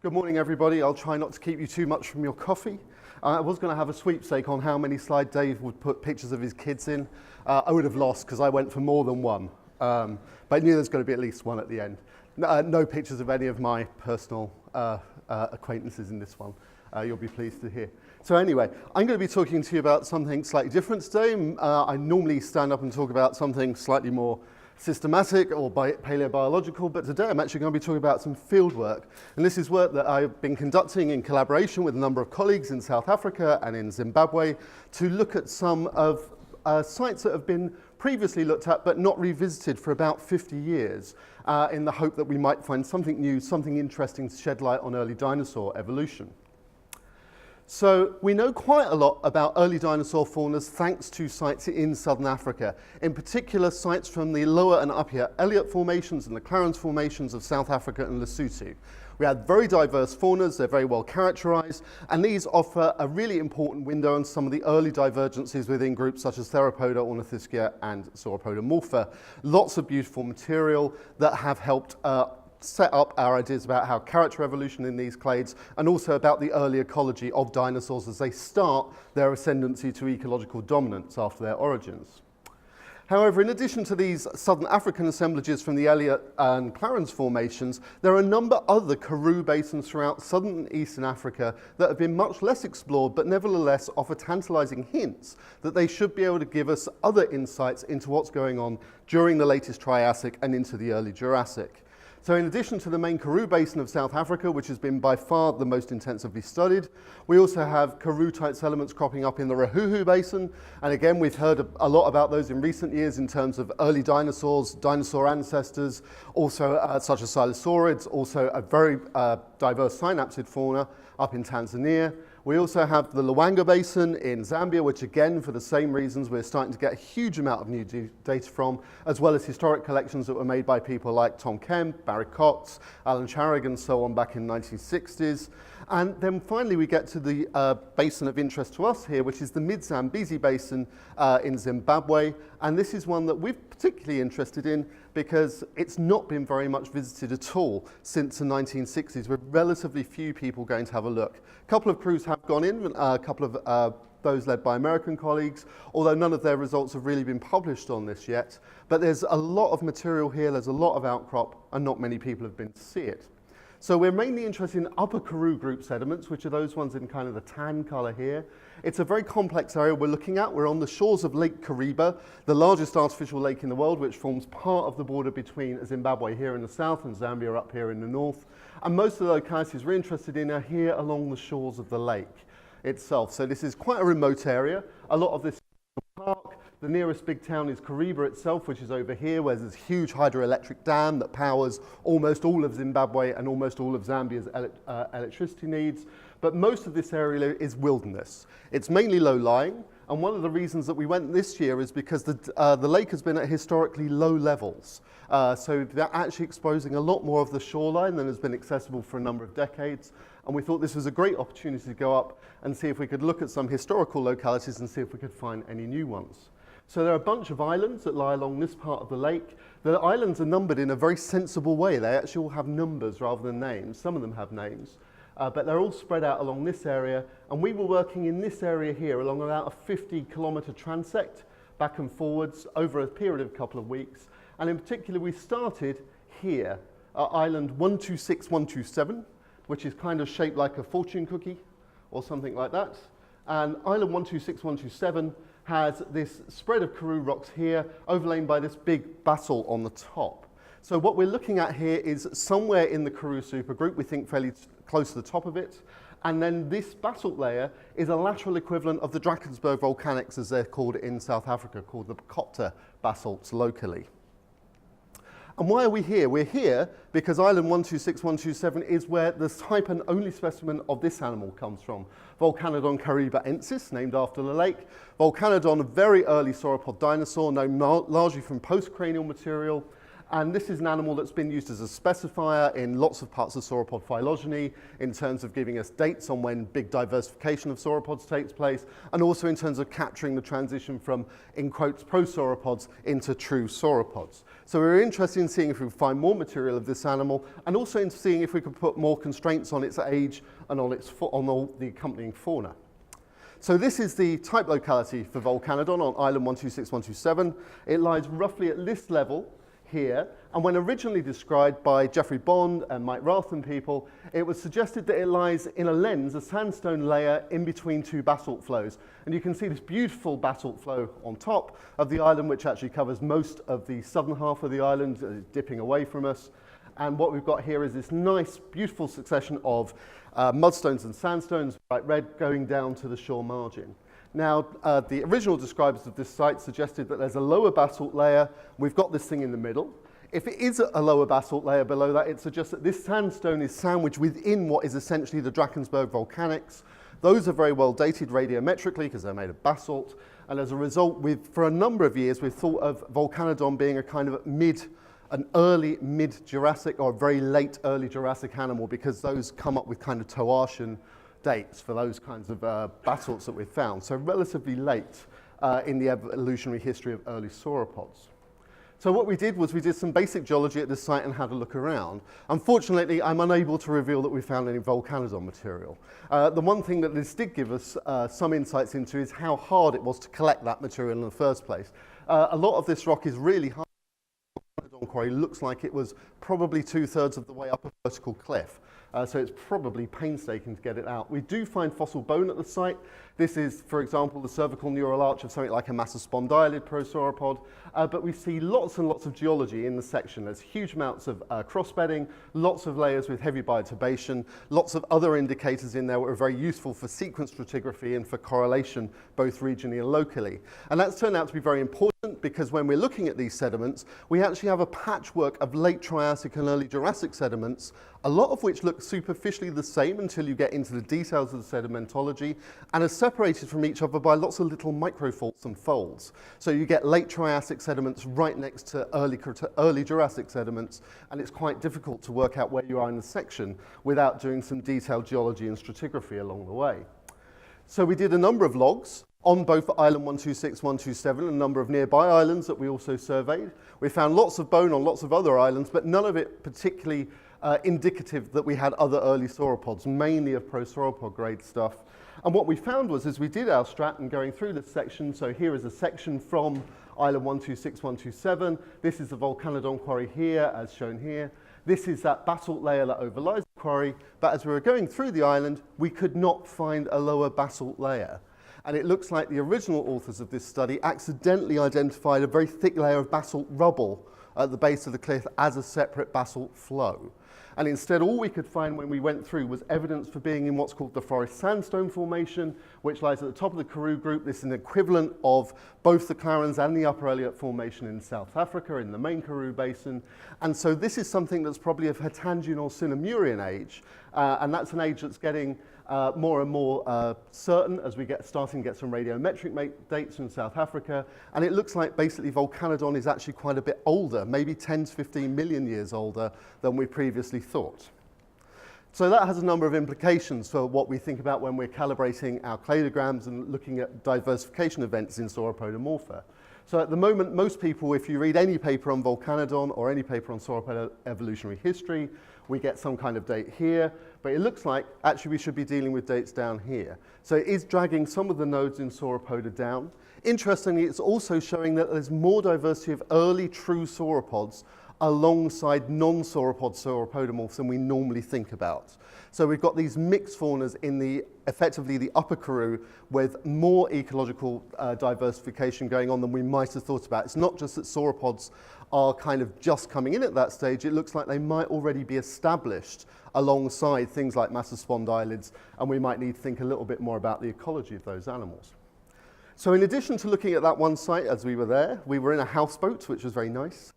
Good morning, everybody. I'll try not to keep you too much from your coffee. I was going to have a sweepstake on how many slides Dave would put pictures of his kids in. I would have lost because I went for more than one, but I knew there's going to be at least one at the end. No pictures of any of my personal acquaintances in this one. You'll be pleased to hear. So anyway, I'm going to be talking to you about something slightly different today. I normally stand up and talk about something slightly more systematic or paleobiological, but today I'm actually going to be talking about some field work. And this is work that I've been conducting in collaboration with a number of colleagues in South Africa and in Zimbabwe to look at some of sites that have been previously looked at but not revisited for about 50 years in the hope that we might find something new, something interesting to shed light on early dinosaur evolution. So we know quite a lot about early dinosaur faunas thanks to sites in southern Africa, in particular sites from the lower and upper Elliott formations and the Clarence formations of South Africa and Lesotho. We have very diverse faunas, they're very well characterized, and these offer a really important window on some of the early divergences within groups such as Theropoda, Ornithischia, and Sauropoda morpha. Lots of beautiful material that have helped set up our ideas about how character evolution in these clades and also about the early ecology of dinosaurs as they start their ascendancy to ecological dominance after their origins. However, in addition to these southern African assemblages from the Elliott and Clarence formations, there are a number of other Karoo basins throughout southern and eastern Africa that have been much less explored but nevertheless offer tantalizing hints that they should be able to give us other insights into what's going on during the latest Triassic and into the early Jurassic. So in addition to the main Karoo Basin of South Africa, which has been by far the most intensively studied, we also have Karoo-type sediments cropping up in the Ruhuhu Basin. And again, we've heard a lot about those in recent years in terms of early dinosaurs, dinosaur ancestors, also such as Silosaurids, also a very diverse synapsid fauna up in Tanzania. We also have the Luongo Basin in Zambia, which again, for the same reasons, we're starting to get a huge amount of new data from, as well as historic collections that were made by people like Tom Kemp, Barry Cox, Alan Charig, and so on back in the 1960s. And then finally, we get to the basin of interest to us here, which is the Mid-Zambezi Basin in Zimbabwe. And this is one that we're particularly interested in because it's not been very much visited at all since the 1960s, with relatively few people going to have a look. A couple of crews have gone in, a couple of those led by American colleagues, although none of their results have really been published on this yet. But there's a lot of material here, there's a lot of outcrop, and not many people have been to see it. So we're mainly interested in upper Karoo group sediments, which are those ones in kind of the tan color here. It's a very complex area we're looking at. We're on the shores of Lake Kariba, the largest artificial lake in the world, which forms part of the border between Zimbabwe here in the south and Zambia up here in the north. And most of the localities we're interested in are here along the shores of the lake itself. So this is quite a remote area. A lot of this is a park. The nearest big town is Kariba itself, which is over here, where there's a huge hydroelectric dam that powers almost all of Zimbabwe and almost all of Zambia's electricity needs. But most of this area is wilderness. It's mainly low-lying, and one of the reasons that we went this year is because the lake has been at historically low levels. So they're actually exposing a lot more of the shoreline than has been accessible for a number of decades. And we thought this was a great opportunity to go up and see if we could look at some historical localities and see if we could find any new ones. So there are a bunch of islands that lie along this part of the lake. The islands are numbered in a very sensible way. They actually all have numbers rather than names. Some of them have names, but they're all spread out along this area. And we were working in this area here along about a 50-kilometer transect back and forwards over a period of a couple of weeks. And in particular, we started here at island 126127, which is kind of shaped like a fortune cookie or something like that. And island 126127 has this spread of Karoo rocks here, overlain by this big basalt on the top. So what we're looking at here is somewhere in the Karoo supergroup, we think fairly close to the top of it, and then this basalt layer is a lateral equivalent of the Drakensberg volcanics, as they're called in South Africa, called the Kopter basalts locally. And why are we here? We're here because island 126127 is where the type and only specimen of this animal comes from. Volcanodon caribensis, named after the lake. Volcanodon, a very early sauropod dinosaur, known largely from postcranial material. And this is an animal that's been used as a specifier in lots of parts of sauropod phylogeny in terms of giving us dates on when big diversification of sauropods takes place, and also in terms of capturing the transition from, in quotes, prosauropods into true sauropods. So we were interested in seeing if we could find more material of this animal, and also in seeing if we could put more constraints on its age and on all the accompanying fauna. So this is the type locality for Volcanodon on island 126127. It lies roughly at this level here, and when originally described by Geoffrey Bond and Mike Rath and people, it was suggested that it lies in a lens, a sandstone layer in between two basalt flows. And you can see this beautiful basalt flow on top of the island, which actually covers most of the southern half of the island, dipping away from us. And what we've got here is this nice, beautiful succession of mudstones and sandstones, bright red, going down to the shore margin. Now, the original describers of this site suggested that there's a lower basalt layer. We've got this thing in the middle. If it is a lower basalt layer below that, it suggests that this sandstone is sandwiched within what is essentially the Drakensberg volcanics. Those are very well dated radiometrically because they're made of basalt. And as a result, for a number of years, we've thought of Volcanodon being a kind of an early mid-Jurassic or a very late early Jurassic animal, because those come up with kind of Toarcian dates for those kinds of basalts that we've found. So relatively late in the evolutionary history of early sauropods. So what we did was we did some basic geology at this site and had a look around. Unfortunately, I'm unable to reveal that we found any Volcanodon material. The one thing that this did give us some insights into is how hard it was to collect that material in the first place. A lot of this rock is really hard. The Volcanodon quarry looks like it was probably 2/3 of the way up a vertical cliff. So it's probably painstaking to get it out. We do find fossil bone at the site. This is, for example, the cervical neural arch of something like a massospondylid prosauropod. But we see lots and lots of geology in the section. There's huge amounts of cross-bedding, lots of layers with heavy bioturbation, lots of other indicators in there that are very useful for sequence stratigraphy and for correlation, both regionally and locally. And that's turned out to be very important, because when we're looking at these sediments, we actually have a patchwork of late Triassic and early Jurassic sediments, a lot of which look superficially the same until you get into the details of the sedimentology, and are separated from each other by lots of little microfaults and folds. So you get late Triassic sediments right next to early Jurassic sediments, and it's quite difficult to work out where you are in the section without doing some detailed geology and stratigraphy along the way. So we did a number of logs on both island 126, 127, and a number of nearby islands that we also surveyed. We found lots of bone on lots of other islands, but none of it particularly indicative that we had other early sauropods, mainly of prosauropod grade stuff. And what we found was, as we did our strat and going through this section, so here is a section from island 126, 127. This is the Volcanodon quarry here, as shown here. This is that basalt layer that overlies the quarry, but as we were going through the island, we could not find a lower basalt layer. And it looks like the original authors of this study accidentally identified a very thick layer of basalt rubble at the base of the cliff as a separate basalt flow. And instead, all we could find when we went through was evidence for being in what's called the Forest Sandstone Formation, which lies at the top of the Karoo group. This is an equivalent of both the Clarence and the Upper Elliott Formation in South Africa, in the main Karoo Basin. And so this is something that's probably of Hatangian or Sinemurian age, and that's an age that's getting more and more certain as we starting to get some radiometric dates from South Africa. And it looks like basically Volcanodon is actually quite a bit older, maybe 10 to 15 million years older than we previously thought. So that has a number of implications for what we think about when we're calibrating our cladograms and looking at diversification events in Sauropodomorpha. So at the moment, most people, if you read any paper on Volcanodon or any paper on sauropod evolutionary history, we get some kind of date here, but it looks like actually we should be dealing with dates down here. So it is dragging some of the nodes in Sauropoda down. Interestingly, it's also showing that there's more diversity of early true sauropods alongside non-sauropod sauropodomorphs than we normally think about. So we've got these mixed faunas in effectively the upper Karoo with more ecological diversification going on than we might have thought about. It's not just that sauropods are kind of just coming in at that stage. It looks like they might already be established alongside things like massospondylid, and we might need to think a little bit more about the ecology of those animals. So in addition to looking at that one site as we were there, we were in a houseboat, which was very nice.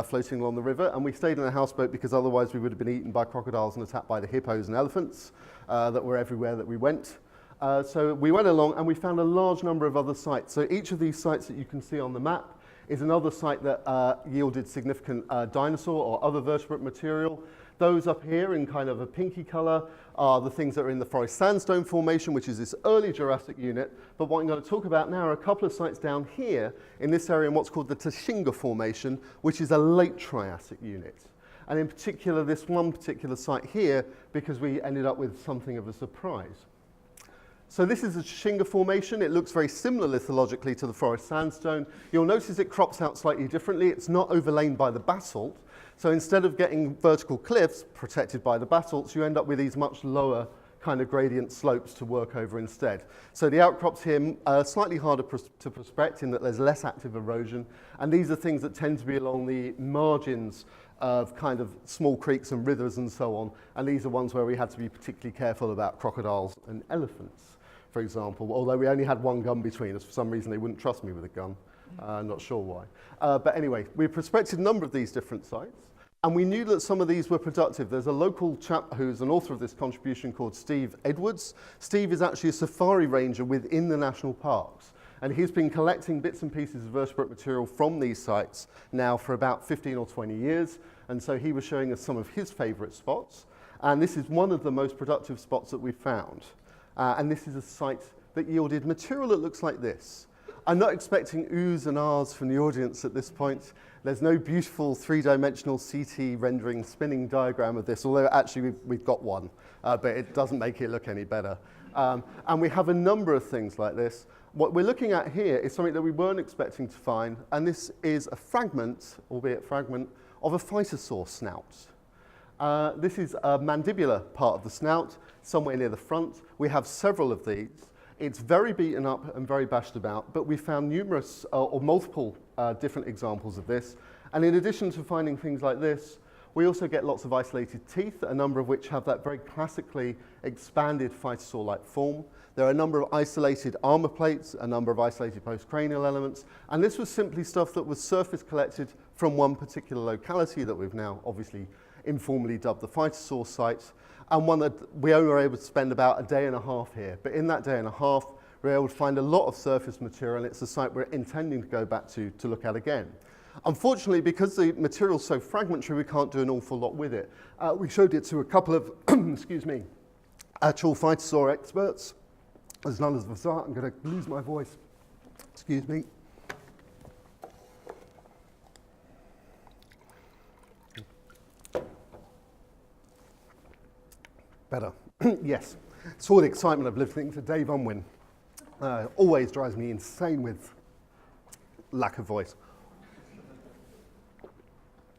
Floating along the river, and we stayed in a houseboat because otherwise we would have been eaten by crocodiles and attacked by the hippos and elephants that were everywhere that we went. So we went along and we found a large number of other sites. So each of these sites that you can see on the map is another site that yielded significant dinosaur or other vertebrate material. Those up here in kind of a pinky color are the things that are in the forest sandstone formation, which is this early Jurassic unit. But what I'm going to talk about now are a couple of sites down here in this area in what's called the Tashinga Formation, which is a late Triassic unit. And in particular, this one particular site here, because we ended up with something of a surprise. So this is the Tashinga Formation. It looks very similar lithologically to the forest sandstone. You'll notice it crops out slightly differently. It's not overlain by the basalt. So instead of getting vertical cliffs protected by the basalts, you end up with these much lower kind of gradient slopes to work over instead. So the outcrops here are slightly harder to prospect in that there's less active erosion. And these are things that tend to be along the margins of kind of small creeks and rivers and so on. And these are ones where we had to be particularly careful about crocodiles and elephants, for example. Although we only had one gun between us, for some reason they wouldn't trust me with a gun. Not sure why. But anyway, we prospected a number of these different sites. And we knew that some of these were productive. There's a local chap who's an author of this contribution called Steve Edwards. Steve is actually a safari ranger within the national parks. And he's been collecting bits and pieces of vertebrate material from these sites now for about 15 or 20 years. And so he was showing us some of his favorite spots. And this is one of the most productive spots that we found. And this is a site that yielded material that looks like this. I'm not expecting oohs and ahs from the audience at this point. There's no beautiful three-dimensional CT rendering spinning diagram of this, although actually we've got one, but it doesn't make it look any better. And we have a number of things like this. What we're looking at here is something that we weren't expecting to find, and this is a fragment, albeit fragment, of a phytosaur snout. This is a mandibular part of the snout, somewhere near the front. We have several of these. It's very beaten up and very bashed about, but we found numerous or multiple different examples of this. And in addition to finding things like this, we also get lots of isolated teeth, a number of which have that very classically expanded phytosaur-like form. There are a number of isolated armor plates, a number of isolated postcranial elements, and this was simply stuff that was surface collected from one particular locality that we've now obviously informally dubbed the phytosaur site, and one that we only were able to spend about a day and a half here. But in that day and a half, we were able to find a lot of surface material, and it's a site we're intending to go back to look at again. Unfortunately, because the material's so fragmentary, we can't do an awful lot with it. We showed it to a couple of, excuse me, actual phytosaur experts. As none of us are, I'm going to lose my voice. Excuse me. Better. Yes. It's all the excitement of listening to Dave Unwin. Always drives me insane with lack of voice.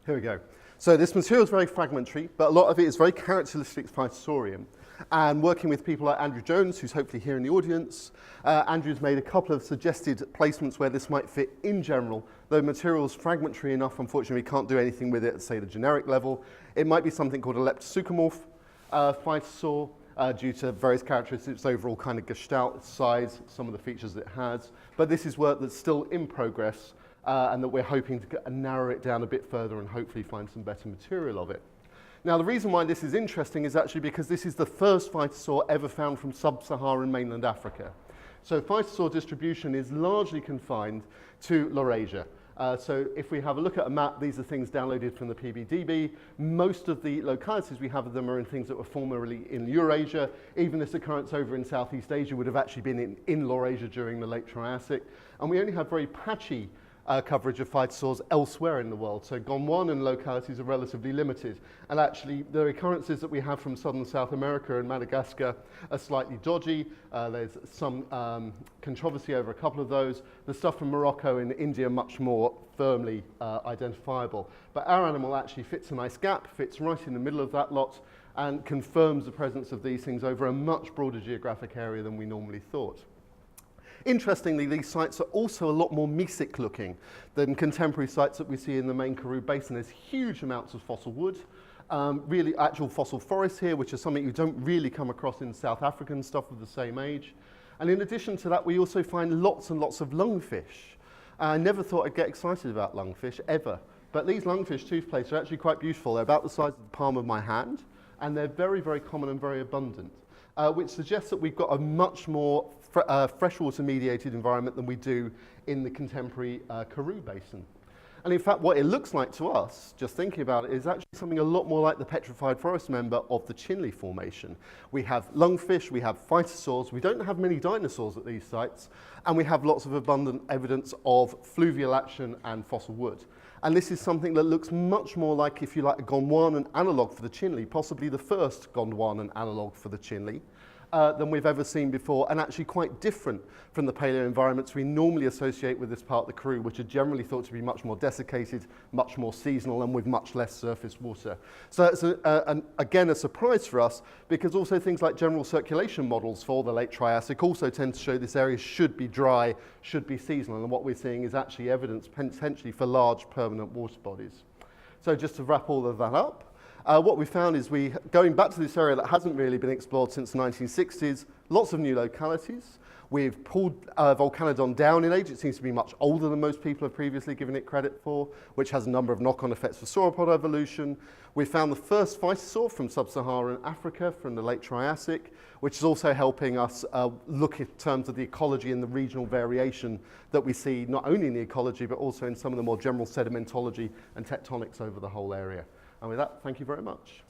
Here we go. So this material is very fragmentary, but a lot of it is very characteristic Phytosaurian. And working with people like Andrew Jones, who's hopefully here in the audience, Andrew's made a couple of suggested placements where this might fit in general. Though the material is fragmentary enough, unfortunately, we can't do anything with it at, say, the generic level. It might be something called a leptosuchomorph phytosaur, due to various characteristics, overall kind of gestalt, size, some of the features it has. But this is work that's still in progress, and that we're hoping to narrow it down a bit further and hopefully find some better material of it. Now, the reason why this is interesting is actually because this is the first phytosaur ever found from sub-Saharan mainland Africa. So phytosaur distribution is largely confined to Laurasia. So if we have a look at a map, these are things downloaded from the PBDB. Most of the localities we have of them are in things that were formerly in Eurasia. Even this occurrence over in Southeast Asia would have actually been in Laurasia during the late Triassic. And we only have very patchy coverage of phytosaurs elsewhere in the world. So Gondwanan localities are relatively limited. And actually, the occurrences that we have from southern South America and Madagascar are slightly dodgy. There's some controversy over a couple of those. The stuff from Morocco and India much more firmly identifiable. But our animal actually fits a nice gap, fits right in the middle of that lot, and confirms the presence of these things over a much broader geographic area than we normally thought. Interestingly, these sites are also a lot more mesic looking than contemporary sites that we see in the main Karoo Basin. There's huge amounts of fossil wood, really actual fossil forests here, which is something you don't really come across in South African stuff of the same age. And in addition to that, we also find lots and lots of lungfish. I never thought I'd get excited about lungfish, ever. But these lungfish toothplates are actually quite beautiful. They're about the size of the palm of my hand, and they're very, very common and very abundant. Which suggests that we've got a much more freshwater-mediated environment than we do in the contemporary Karoo Basin. And in fact, what it looks like to us, just thinking about it, is actually something a lot more like the petrified forest member of the Chinle Formation. We have lungfish, we have phytosaurs, we don't have many dinosaurs at these sites, and we have lots of abundant evidence of fluvial action and fossil wood. And this is something that looks much more like, if you like, a Gondwanan analogue for the Chinle, possibly the first Gondwanan analogue for the Chinle, than we've ever seen before, and actually quite different from the paleo environments we normally associate with this part of the Karoo, which are generally thought to be much more desiccated, much more seasonal, and with much less surface water. So it's, again, a surprise for us, because also things like general circulation models for the late Triassic also tend to show this area should be dry, should be seasonal, and what we're seeing is actually evidence potentially for large permanent water bodies. So just to wrap all of that up, what we found is going back to this area that hasn't really been explored since the 1960s, lots of new localities. We've pulled Volcanodon down in age. It seems to be much older than most people have previously given it credit for, which has a number of knock-on effects for sauropod evolution. We found the first phytosaur from sub-Saharan Africa from the late Triassic, which is also helping us look in terms of the ecology and the regional variation that we see not only in the ecology, but also in some of the more general sedimentology and tectonics over the whole area. And with that, thank you very much.